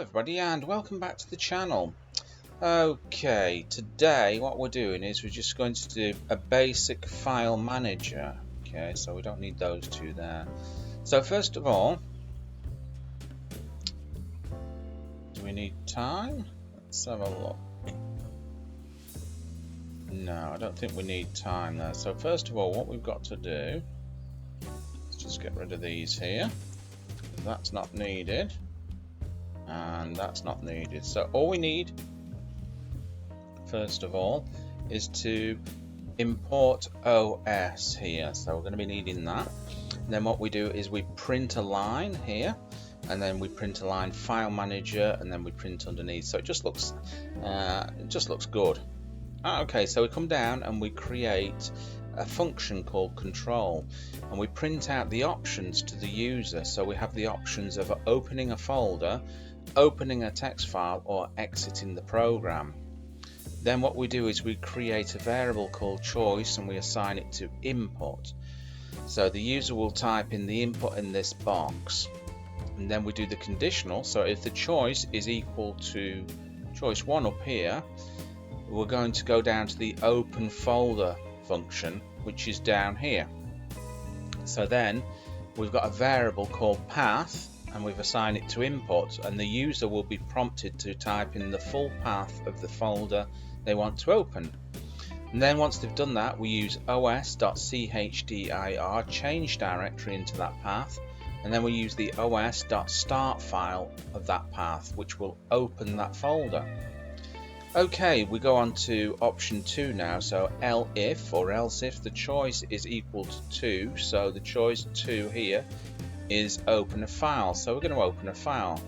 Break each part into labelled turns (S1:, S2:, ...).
S1: everybody, and welcome back to the channel. Okay, today what we're doing is we're just going to do a basic file manager. Okay, so we don't need those two there. So first of all, do we need time? Let's have a look. No, I don't think we need time there. So first of all, what we've got to do, let's just get rid of these here. That's not needed. And that's not needed. So all we need first of all is to import OS here. So we're going to be needing that. And then what we do is we print a line here, and then we print a line file manager, and then we print underneath. So it just looks good. Okay, so we come down and we create a function called control, and we print out the options to the user. So we have the options of opening a folder, opening a text file, or exiting the program. Then what we do is we create a variable called choice, and we assign it to input. So the user will type in the input in this box, and then we do the conditional. So if the choice is equal to choice 1 up here, we're going to go down to the open folder function, which is down here. So then we've got a variable called path, and we've assigned it to input, and the user will be prompted to type in the full path of the folder they want to open. And then once they've done that, we use os.chdr, change directory into that path, and then we use the os.start file of that path, which will open that folder. Okay, we go on to option 2 now. So elif, or else if the choice is equal to 2, so the choice 2 here is open a file. So we're going to open a file.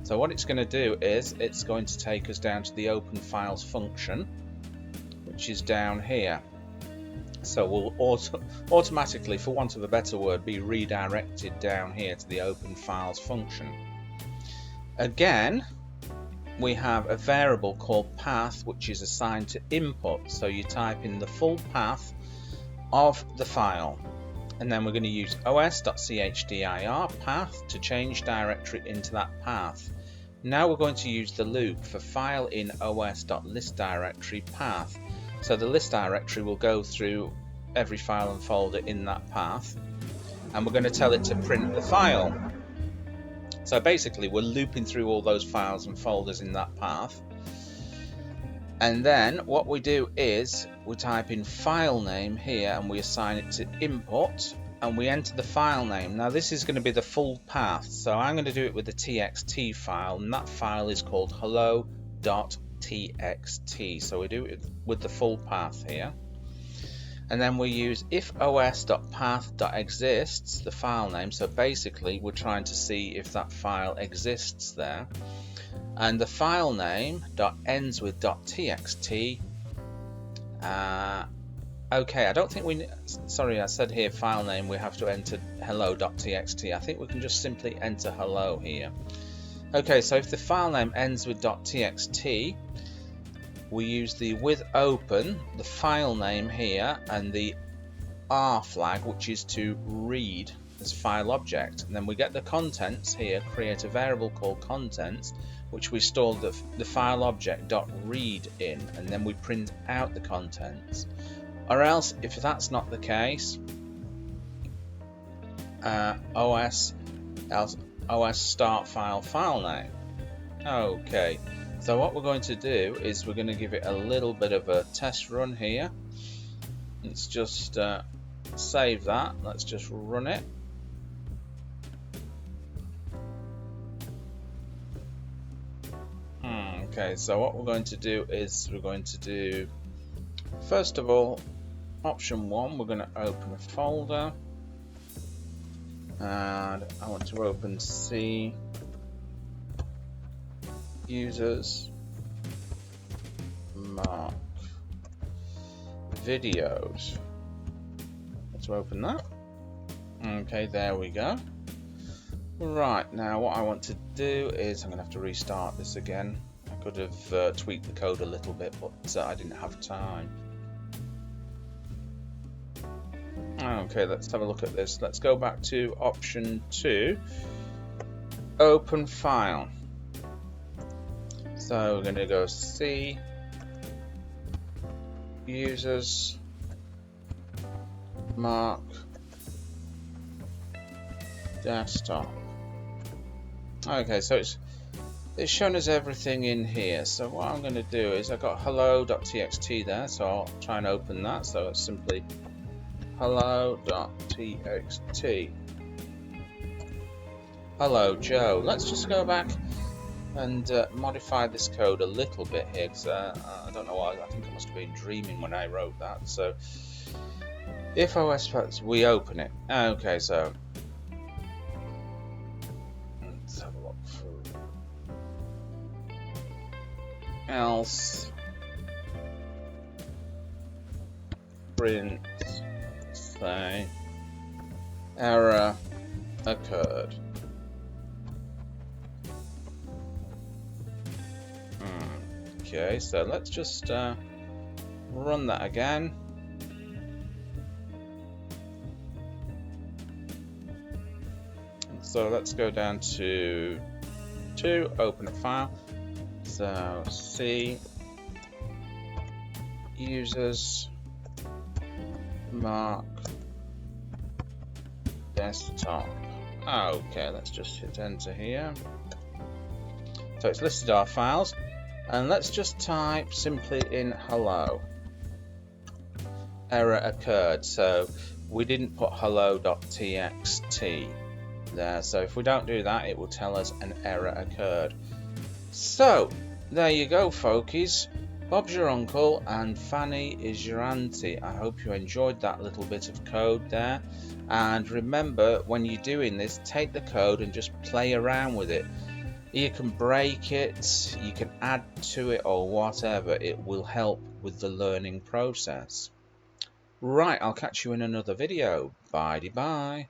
S1: So what it's going to do is it's going to take us down to the open files function, which is down here. So we'll automatically, for want of a better word, be redirected down here to the open files function. Again, we have a variable called path, which is assigned to input. So you type in the full path of the file, and then we're going to use os.chdr path to change directory into that path. Now we're going to use the loop for file in os.list directory path. So the list directory will go through every file and folder in that path, and we're going to tell it to print the file. So basically we're looping through all those files and folders in that path. And then what we do is we type in file name here, and we assign it to input, and we enter the file name. Now this is going to be the full path, so I'm going to do it with the txt file, and that file is called hello.txt. So we do it with the full path here. And then we use if os.path.exists, the file name. So basically we're trying to see if that file exists there. And the file name ends with .txt. Okay, I don't think sorry, I said here file name, we have to enter hello.txt. I think we can just simply enter hello here. Okay, so if the file name ends with .txt, we use the with open, the file name here, and the R flag, which is to read as file object. And then we get the contents here, create a variable called contents, which we store the file object .read in, and then we print out the contents. Or else, if that's not the case, os start file name. Okay. So what we're going to do is we're going to give it a little bit of a test run here. Let's just save that. Let's just run it. Okay, so what we're going to do is we're going to do, first of all, option 1, we're going to open a folder. And I want to open C users mark videos. Let's open that. Okay, there we go. Right, now what I want to do is I'm going to have to restart this again. I could have tweaked the code a little bit, but I didn't have time. Okay, let's have a look at this. Let's go back to option 2, open file. So we're going to go C, users, mark, desktop. Okay, so it's shown us everything in here. So what I'm going to do is I've got hello.txt there, so I'll try and open that. So it's simply hello.txt. Hello Joe. Let's just go back and modify this code a little bit here, because I don't know why, I think I must have been dreaming when I wrote that. So if OS, we open it. Okay, so let's have a look for else print say error occurred. Okay, so let's just run that again. So let's go down to open a file. So C, users, mark, desktop. Okay, let's just hit enter here. So it's listed our files, and let's just type simply in hello. Error occurred, so we didn't put hello.txt there, so if we don't do that, it will tell us an error occurred. So there you go, folkies. Bob's your uncle and Fanny is your auntie. I hope you enjoyed that little bit of code there, and remember, when you're doing this, take the code and just play around with it. You can break it, you can add to it, or whatever. It will help with the learning process. Right, I'll catch you in another video. Bye-bye.